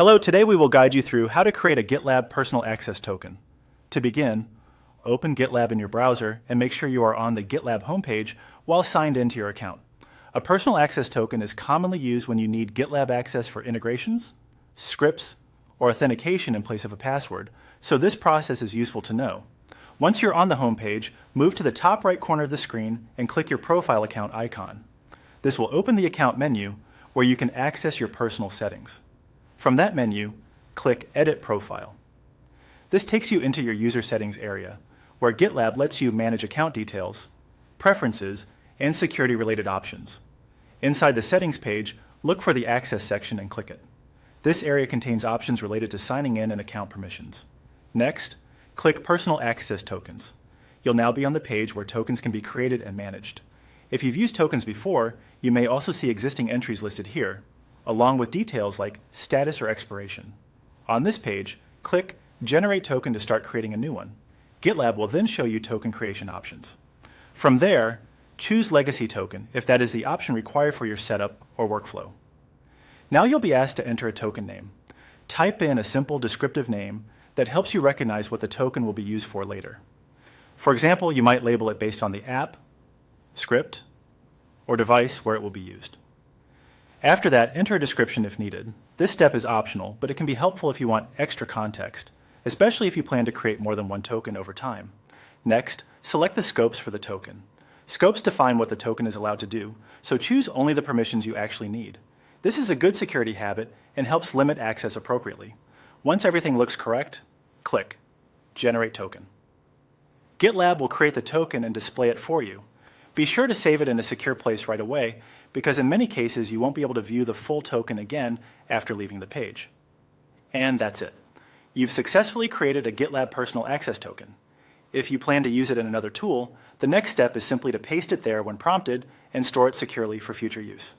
Hello, today we will guide you through how to create a GitLab personal access token. To begin, open GitLab in your browser and make sure you are on the GitLab homepage while signed into your account. A personal access token is commonly used when you need GitLab access for integrations, scripts, or authentication in place of a password, so this process is useful to know. Once you're on the homepage, move to the top right corner of the screen and click your profile account icon. This will open the account menu where you can access your personal settings. From that menu, click Edit Profile. This takes you into your user settings area, where GitLab lets you manage account details, preferences, and security-related options. Inside the settings page, look for the Access section and click it. This area contains options related to signing in and account permissions. Next, click Personal Access Tokens. You'll now be on the page where tokens can be created and managed. If you've used tokens before, you may also see existing entries listed here, along with details like status or expiration. On this page, click Generate Token to start creating a new one. GitLab will then show you token creation options. From there, choose Legacy Token if that is the option required for your setup or workflow. Now you'll be asked to enter a token name. Type in a simple descriptive name that helps you recognize what the token will be used for later. For example, you might label it based on the app, script, or device where it will be used. After that, enter a description if needed. This step is optional, but it can be helpful if you want extra context, especially if you plan to create more than one token over time. Next, select the scopes for the token. Scopes define what the token is allowed to do, so choose only the permissions you actually need. This is a good security habit and helps limit access appropriately. Once everything looks correct, click Generate Token. GitLab will create the token and display it for you. Be sure to save it in a secure place right away, because in many cases you won't be able to view the full token again after leaving the page. And that's it. You've successfully created a GitLab personal access token. If you plan to use it in another tool, the next step is simply to paste it there when prompted and store it securely for future use.